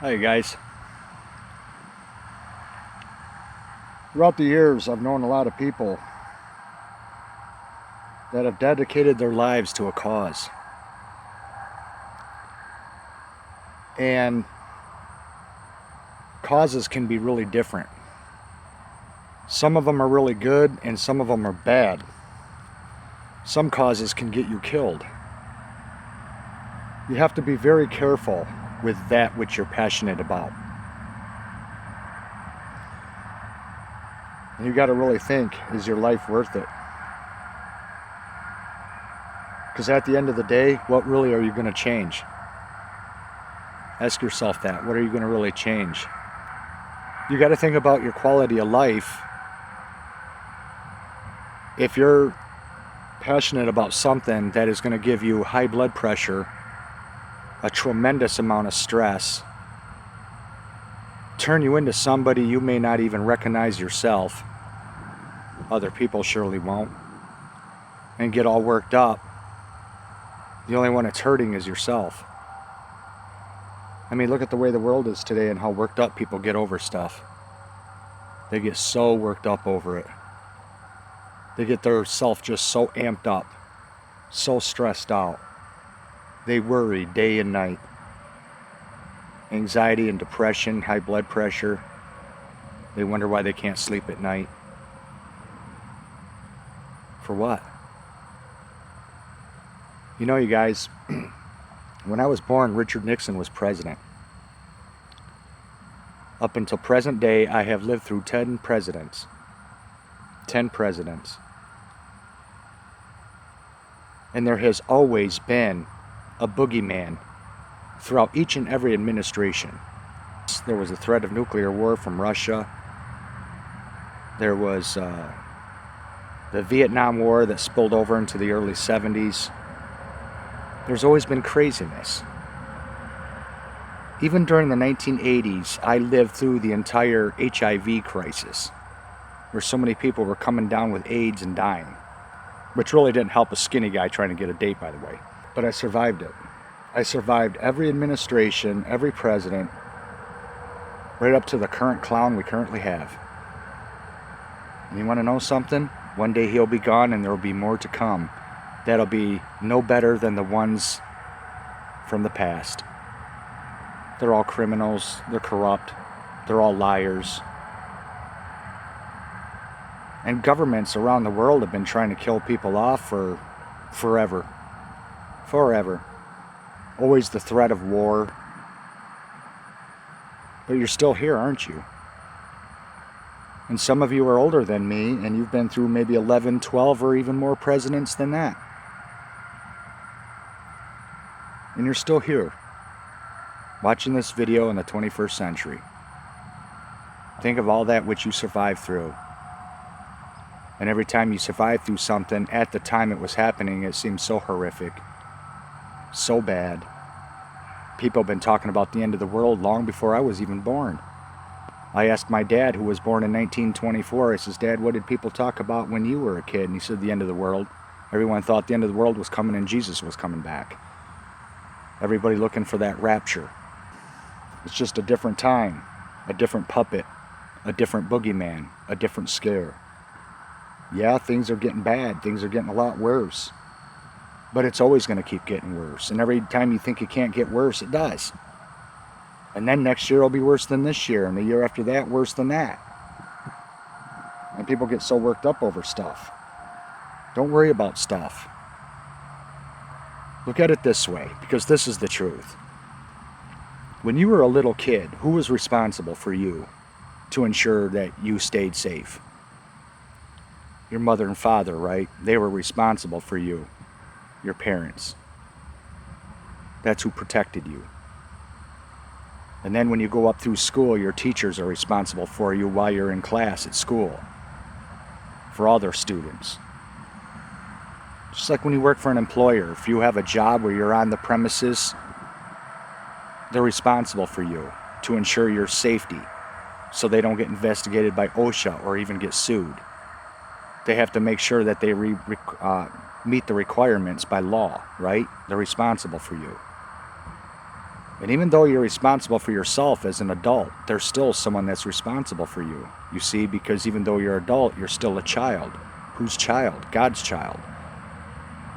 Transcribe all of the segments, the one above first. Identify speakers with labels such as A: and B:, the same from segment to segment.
A: Hi guys. Throughout the years, I've known a lot of people that have dedicated their lives to a cause. And causes can be really different. Some of them are really good and some of them are bad. Some causes can get you killed. You have to be very careful with that which you're passionate about. And you got to really think, is your life worth it? Because at the end of the day, what really are you going to change? Ask yourself that. What are you going to really change? You got to think about your quality of life. If you're passionate about something that is going to give you high blood pressure, a tremendous amount of stress, turn you into somebody you may not even recognize yourself, other people surely won't, and get all worked up, the only one that's hurting is yourself. I mean, look at the way the world is today and how worked up people get over stuff. They get so worked up over it. They get their self just so amped up, so stressed out. They worry day and night. Anxiety and depression, high blood pressure. They wonder why they can't sleep at night. For what? You know, you guys, when I was born, Richard Nixon was president. Up until present day, I have lived through 10 presidents. 10 presidents. And there has always been a boogeyman throughout each and every administration. There was a threat of nuclear war from Russia. There was the Vietnam War that spilled over into the early 70s. There's always been craziness. Even during the 1980s, I lived through the entire HIV crisis, where so many people were coming down with AIDS and dying, which really didn't help a skinny guy trying to get a date, by the way. But I survived it. I survived every administration, every president, right up to the current clown we currently have. And you want to know something? One day he'll be gone and there will be more to come. That'll be no better than the ones from the past. They're all criminals, they're corrupt, they're all liars. And governments around the world have been trying to kill people off for forever. Forever. Always the threat of war. But you're still here, aren't you? And some of you are older than me, and you've been through maybe 11, 12, or even more presidents than that. And you're still here, watching this video in the 21st century. Think of all that which you survived through. And every time you survived through something, at the time it was happening, it seemed so horrific, so bad. People have been talking about the end of the world long before I was even born. I asked my dad, who was born in 1924, I says, "Dad, what did people talk about when you were a kid?" And he said, "The end of the world." Everyone thought the end of the world was coming and Jesus was coming back. Everybody looking for that rapture. It's just a different time, a different puppet, a different boogeyman, a different scare. Yeah, things are getting bad. Things are getting a lot worse. But it's always going to keep getting worse. And every time you think it can't get worse, it does. And then next year will be worse than this year. And the year after that, worse than that. And people get so worked up over stuff. Don't worry about stuff. Look at it this way, because this is the truth. When you were a little kid, who was responsible for you to ensure that you stayed safe? Your mother and father, right? They were responsible for you, your parents. That's who protected you. And then when you go up through school, your teachers are responsible for you while you're in class at school, for all their students. Just like when you work for an employer, if you have a job where you're on the premises, they're responsible for you to ensure your safety so they don't get investigated by OSHA or even get sued. They have to make sure that they meet the requirements by law, right? They're responsible for you. And even though you're responsible for yourself as an adult, there's still someone that's responsible for you. You see, because even though you're an adult, you're still a child. Whose child? God's child.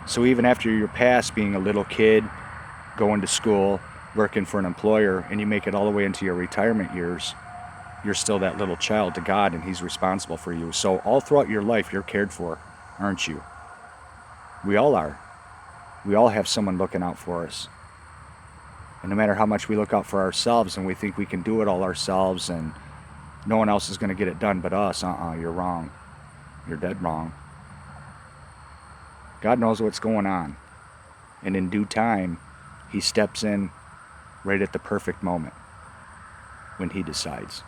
A: So even after you're past being a little kid, going to school, working for an employer, and you make it all the way into your retirement years, you're still that little child to God, and He's responsible for you. So all throughout your life, you're cared for, aren't you? We all are. We all have someone looking out for us. And no matter how much we look out for ourselves and we think we can do it all ourselves and no one else is going to get it done but us, you're wrong. You're dead wrong. God knows what's going on. And in due time, He steps in right at the perfect moment when He decides.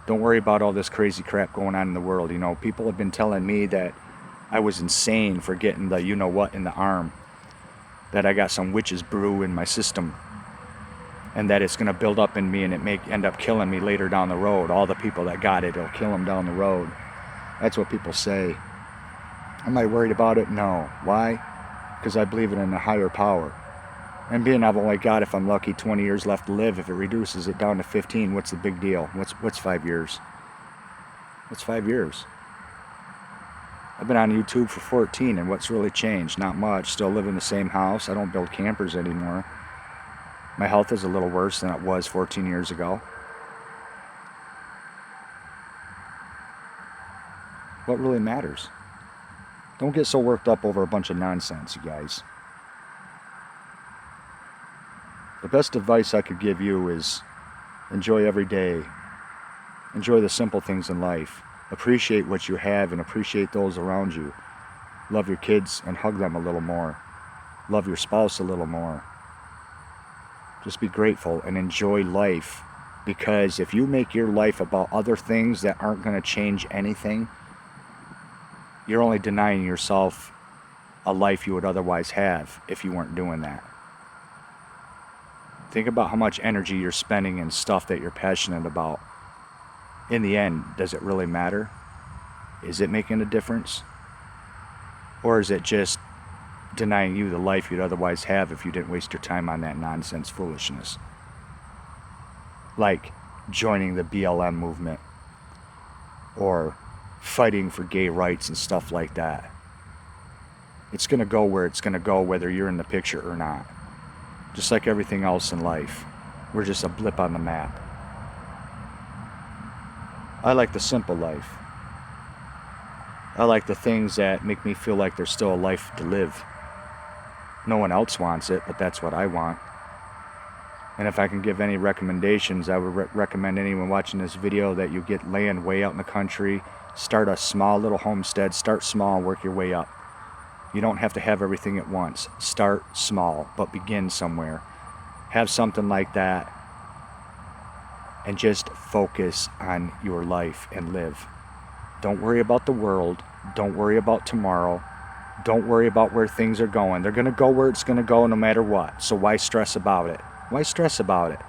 A: Don't worry about all this crazy crap going on in the world. You know, people have been telling me that I was insane for getting the you-know-what in the arm, that I got some witch's brew in my system, and that it's going to build up in me and it may end up killing me later down the road. All the people that got it, it'll kill them down the road. That's what people say. Am I worried about it? No. Why? Because I believe in a higher power. And being I've only got, if I'm lucky, 20 years left to live, if it reduces it down to 15, what's the big deal? What's 5 years? What's 5 years? I've been on YouTube for 14, and what's really changed? Not much. Still live in the same house. I don't build campers anymore. My health is a little worse than it was 14 years ago. What really matters? Don't get so worked up over a bunch of nonsense, you guys. The best advice I could give you is enjoy every day. Enjoy the simple things in life. Appreciate what you have and appreciate those around you. Love your kids and hug them a little more. Love your spouse a little more. Just be grateful and enjoy life, because if you make your life about other things that aren't going to change anything, you're only denying yourself a life you would otherwise have if you weren't doing that. Think about how much energy you're spending in stuff that you're passionate about. In the end, does it really matter? Is it making a difference? Or is it just denying you the life you'd otherwise have if you didn't waste your time on that nonsense foolishness? Like joining the BLM movement or fighting for gay rights and stuff like that. It's going to go where it's going to go, whether you're in the picture or not. Just like everything else in life, we're just a blip on the map. I like the simple life. I like the things that make me feel like there's still a life to live. No one else wants it, but that's what I want. And if I can give any recommendations, I would recommend anyone watching this video that you get land way out in the country, start a small little homestead, start small, work your way up. You don't have to have everything at once. Start small, but begin somewhere. Have something like that, and just focus on your life and live. Don't worry about the world. Don't worry about tomorrow. Don't worry about where things are going. They're going to go where it's going to go no matter what. So why stress about it? Why stress about it?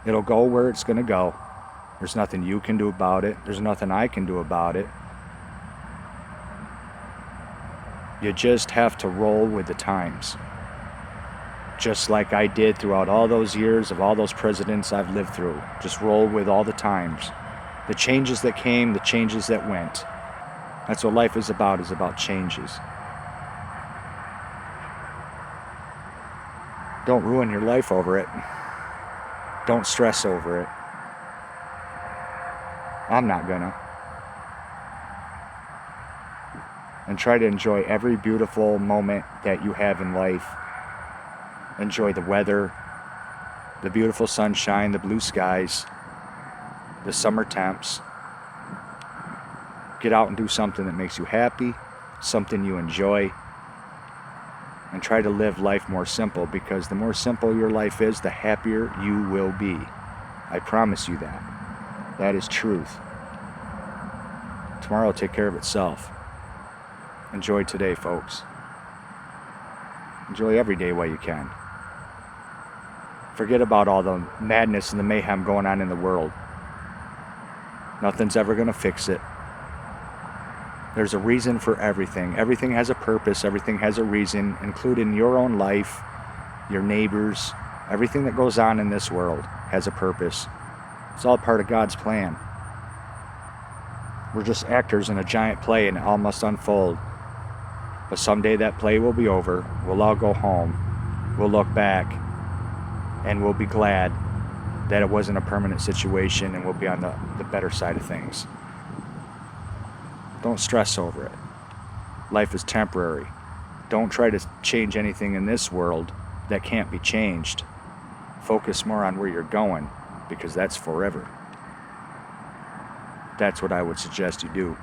A: It'll go where it's going to go. There's nothing you can do about it. There's nothing I can do about it. You just have to roll with the times. Just like I did throughout all those years of all those presidents I've lived through. Just roll with all the times. The changes that came, the changes that went. That's what life is about changes. Don't ruin your life over it. Don't stress over it. I'm not gonna. And try to enjoy every beautiful moment that you have in life. Enjoy the weather, the beautiful sunshine, the blue skies, the summer temps. Get out and do something that makes you happy, something you enjoy, and try to live life more simple, because the more simple your life is, the happier you will be. I promise you that. That is truth. Tomorrow will take care of itself. Enjoy today, folks. Enjoy every day while you can. Forget about all the madness and the mayhem going on in the world. Nothing's ever going to fix it. There's a reason for everything. Everything has a purpose. Everything has a reason, including your own life, your neighbors, Everything that goes on in this world has a purpose. It's all part of God's plan. We're just actors in a giant play, and it all must unfold. But someday that play will be over. We'll all go home. We'll look back, and we'll be glad that it wasn't a permanent situation, and we'll be on the better side of things. Don't stress over it. Life is temporary. Don't try to change anything in this world that can't be changed. Focus more on where you're going, because that's forever. That's what I would suggest you do.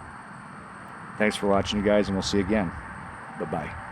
A: Thanks for watching, you guys, and we'll see you again. Bye-bye.